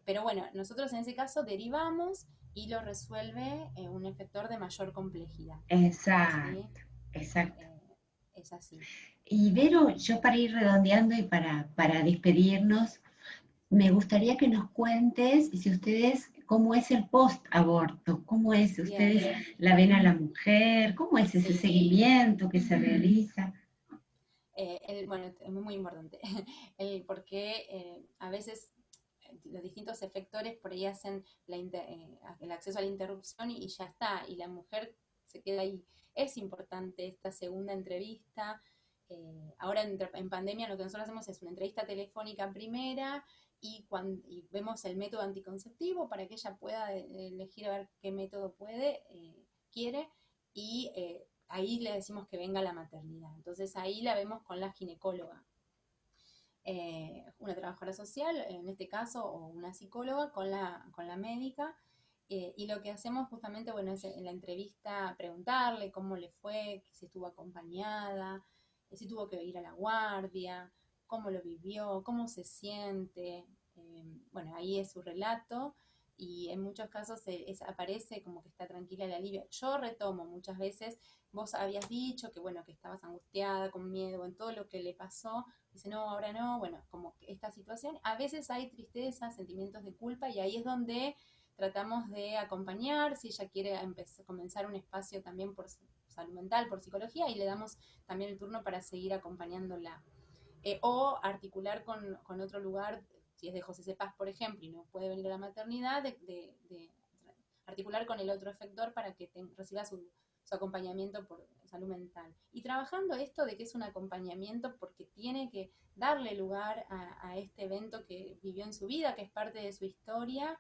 Pero bueno, nosotros en ese caso derivamos y lo resuelve un efector de mayor complejidad, ¿sí? Exacto, exacto. Es así. Y Vero, yo para ir redondeando y para despedirnos, me gustaría que nos cuentes si ustedes, cómo es el post-aborto, cómo es, Bien, ustedes la ven a la mujer, cómo es ese sí. seguimiento que se realiza. Bueno, es muy importante, porque a veces los distintos efectores por ahí hacen el acceso a la interrupción y ya está, y la mujer se queda ahí. Es importante esta segunda entrevista. Ahora en pandemia lo que nosotros hacemos es una entrevista telefónica primera, y vemos el método anticonceptivo para que ella pueda elegir a ver qué método quiere, y ahí le decimos que venga a la maternidad. Entonces ahí la vemos con la ginecóloga, una trabajadora social, en este caso, o una psicóloga con la médica. Y lo que hacemos justamente, bueno, es en la entrevista preguntarle cómo le fue, si estuvo acompañada, si tuvo que ir a la guardia, cómo lo vivió, cómo se siente. Bueno, ahí es su relato, y en muchos casos aparece como que está tranquila, el alivio. Yo retomo muchas veces, vos habías dicho que, bueno, que estabas angustiada, con miedo en todo lo que le pasó. Dice, no, ahora no, bueno, como que esta situación, a veces hay tristeza, sentimientos de culpa, y ahí es donde tratamos de acompañar, si ella quiere comenzar un espacio también por salud mental, por psicología, y le damos también el turno para seguir acompañándola. O articular con otro lugar, si es de José Cepaz, por ejemplo, y no puede venir a la maternidad, de articular con el otro efector para que reciba su acompañamiento por salud mental. Y trabajando esto de que es un acompañamiento porque tiene que darle lugar a este evento que vivió en su vida, que es parte de su historia,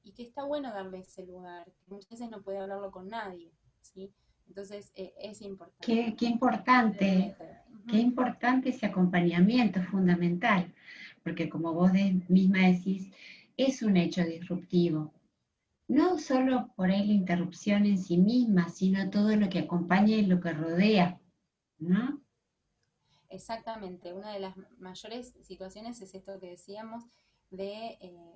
y que está bueno darle ese lugar, que muchas veces no puede hablarlo con nadie, ¿sí? Entonces es importante Qué el importante, método. qué importante ese acompañamiento, es fundamental, porque como vos misma decís, es un hecho disruptivo. No solo por ahí la interrupción en sí misma, sino todo lo que acompaña y lo que rodea, ¿no? Exactamente, una de las mayores situaciones es esto que decíamos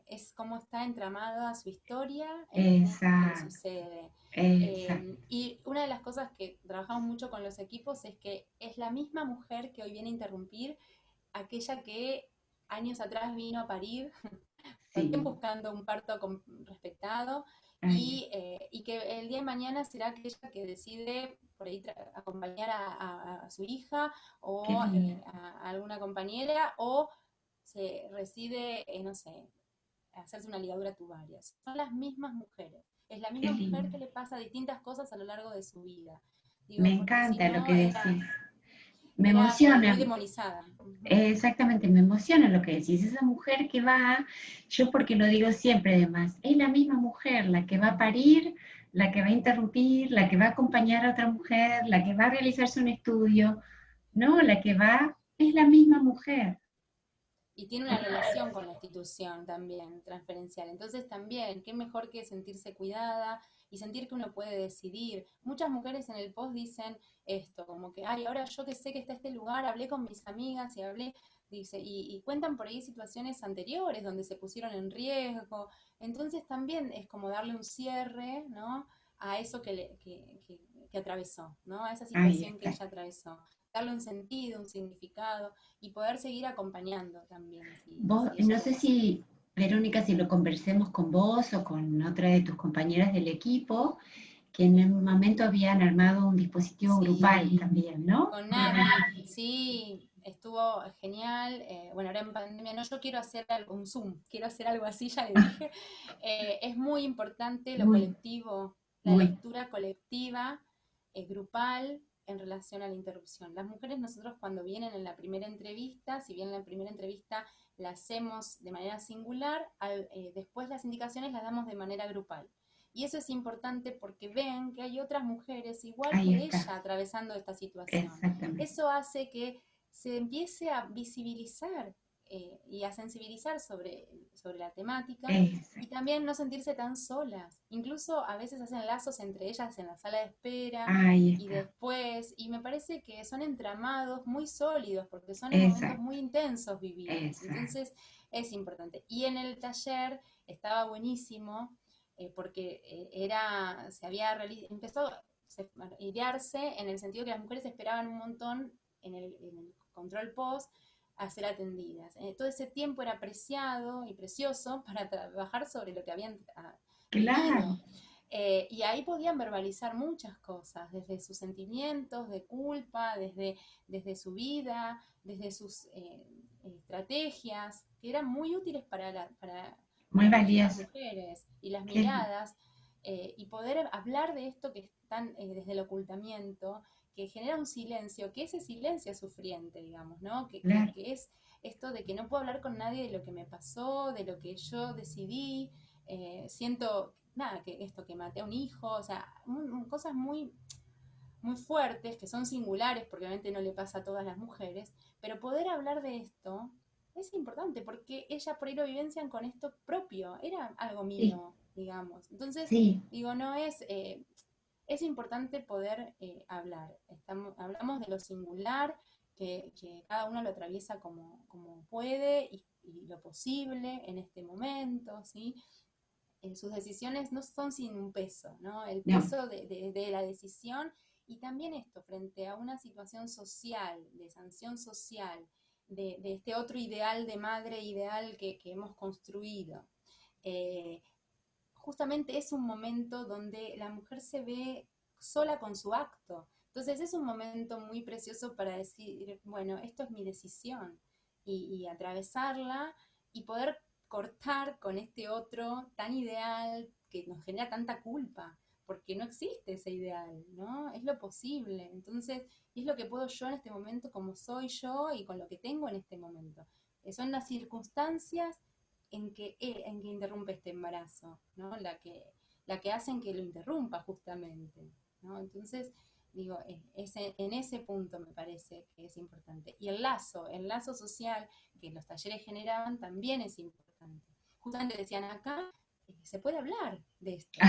es cómo está entramada su historia en el momento que le Exacto, sucede. exacto. Y una de las cosas que trabajamos mucho con los equipos es que es la misma mujer que hoy viene a interrumpir, aquella que años atrás vino a parir, también Sí, buscando un parto respetado, Ay, y que el día de mañana será aquella que decide por ahí acompañar a su hija qué o lindo, a alguna compañera o se decide, no sé, hacerse una ligadura tubaria. Son las mismas mujeres. Es la qué misma mujer lindo. que le pasa distintas cosas a lo largo de su vida. Me Digo, porque si encanta lo no que decís. Me era como muy emociona. demonizada. Ujú. Exactamente, me emociona lo que decís. Esa mujer que va, yo porque lo digo siempre además, es la misma mujer la que va a parir, la que va a interrumpir, la que va a acompañar a otra mujer, la que va a realizarse un estudio, ¿no? La que va, es la misma mujer. Y tiene una relación con la institución también, transferencial. Entonces también, qué mejor que sentirse cuidada y sentir que uno puede decidir. Muchas mujeres en el post dicen esto, como que, ay, ahora yo que sé que está este lugar, hablé con mis amigas y hablé, dice, y cuentan por ahí situaciones anteriores donde se pusieron en riesgo. Entonces también es como darle un cierre, ¿no? A eso que atravesó, ¿no? A esa Ahí situación que está. ella atravesó. Darle un sentido, un significado y poder seguir acompañando también, Vos, si ella no lo sé decide. si, Verónica, si lo conversemos con vos o con otra de tus compañeras del equipo, que en el momento habían armado un dispositivo grupal Sí, también, ¿no? con Navi, sí, estuvo genial. Bueno, ahora en pandemia, no, yo quiero hacer un Zoom, quiero hacer algo así, ya le dije. Es muy importante lo Muy, colectivo, la muy, lectura colectiva, grupal, en relación a la interrupción. Las mujeres, nosotros cuando vienen en la primera entrevista, si bien la primera entrevista la hacemos de manera singular, después las indicaciones las damos de manera grupal. Y eso es importante porque ven que hay otras mujeres igual ahí que está, ella atravesando esta situación. exactamente. Eso hace que se empiece a visibilizar y a sensibilizar sobre la temática y Exacto. también no sentirse tan solas. Incluso a veces hacen lazos entre ellas en la sala de espera Ahí y está, después, y me parece que son entramados muy sólidos porque son en momentos exacto, muy intensos vividos. exacto. Entonces es importante. Y en el taller estaba buenísimo porque empezó a idearse en el sentido que las mujeres esperaban un montón en el control post a ser atendidas. Todo ese tiempo era preciado y precioso para trabajar sobre lo que habían Claro, vivido. Y ahí podían verbalizar muchas cosas, desde sus sentimientos de culpa, desde su vida, desde sus estrategias, que eran muy útiles muy para las otras valioso. mujeres, y las Qué, miradas, y poder hablar de esto que están desde el ocultamiento, que genera un silencio, que ese silencio es sufriente, digamos, ¿no? claro, Que es esto de que no puedo hablar con nadie de lo que me pasó, de lo que yo decidí, siento, nada, que esto, que maté a un hijo, o sea, cosas muy, muy fuertes, que son singulares, porque obviamente no le pasa a todas las mujeres, pero poder hablar de esto es importante, porque ellas por ahí lo vivencian con esto propio, era algo sí, mío, digamos. Entonces, sí, digo, no es... es importante poder hablar. Hablamos de lo singular, que cada uno lo atraviesa como puede y lo posible en este momento, ¿sí? Sus decisiones no son sin un peso, ¿no? El no, peso de la decisión y también esto, frente a una situación social, de sanción social, de este otro ideal de madre ideal que hemos construido. Eh, Justamente es un momento donde la mujer se ve sola con su acto. Entonces es un momento muy precioso para decir, bueno, esto es mi decisión y atravesarla y poder cortar con este otro tan ideal que nos genera tanta culpa, porque no existe ese ideal, ¿no? Es lo posible. Entonces, es lo que puedo yo en este momento como soy yo y con lo que tengo en este momento. Son las circunstancias en que interrumpe este embarazo, ¿no? La que hacen que lo interrumpa justamente, ¿no? Entonces, digo, en ese punto me parece que es importante. Y el lazo social que los talleres generaban también es importante. Justamente decían acá, se puede hablar de esto.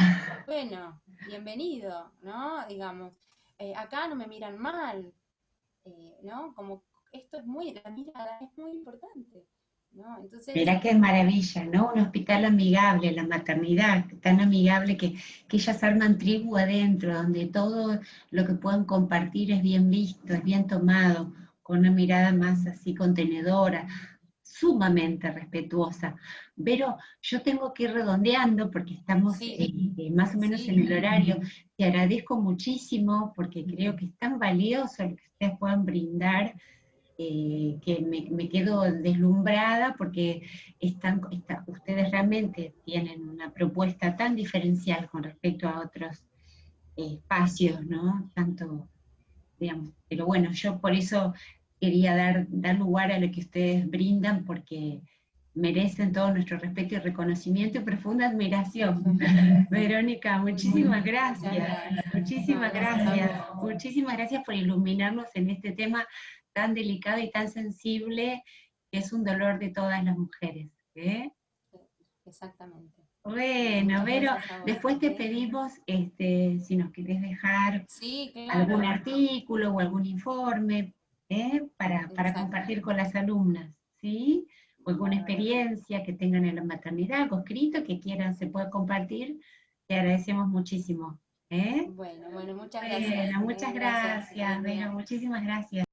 Bueno, bienvenido, ¿no? Digamos, acá no me miran mal, ¿no? Como esto es la mirada es muy importante, ¿no? Entonces, mirá qué maravilla, ¿no? Un hospital amigable, la maternidad, tan amigable que ellas arman tribu adentro, donde todo lo que puedan compartir es bien visto, es bien tomado, con una mirada más así contenedora. sumamente respetuosa. Pero yo tengo que ir redondeando porque estamos Sí, más o menos en sí, el horario. Te agradezco muchísimo porque creo que es tan valioso lo que ustedes puedan brindar, que me quedo deslumbrada porque ustedes realmente tienen una propuesta tan diferencial con respecto a otros espacios, ¿no? Tanto, digamos, pero bueno, yo por eso quería dar lugar a lo que ustedes brindan porque merecen todo nuestro respeto y reconocimiento y profunda admiración. Verónica, muchísimas muchas gracias, gracias. No, muchísimas gracias a gracias, vos. muchísimas gracias por iluminarnos en este tema tan delicado y tan sensible que es un dolor de todas las mujeres. ¿Eh? Exactamente. Bueno, Bueno, muchas Vero, gracias a vos. después te pedimos si nos querés dejar Sí, algún claro, artículo o algún informe, para compartir con exactamente. las alumnas, ¿sí? O alguna Bárbaro. experiencia que tengan en la maternidad, algo escrito que quieran, se puede compartir. Te agradecemos muchísimo. ¿Eh? Bueno, muchas gracias. Bueno, muchas Gracias, María gracias, Vero, Andrea. muchísimas gracias.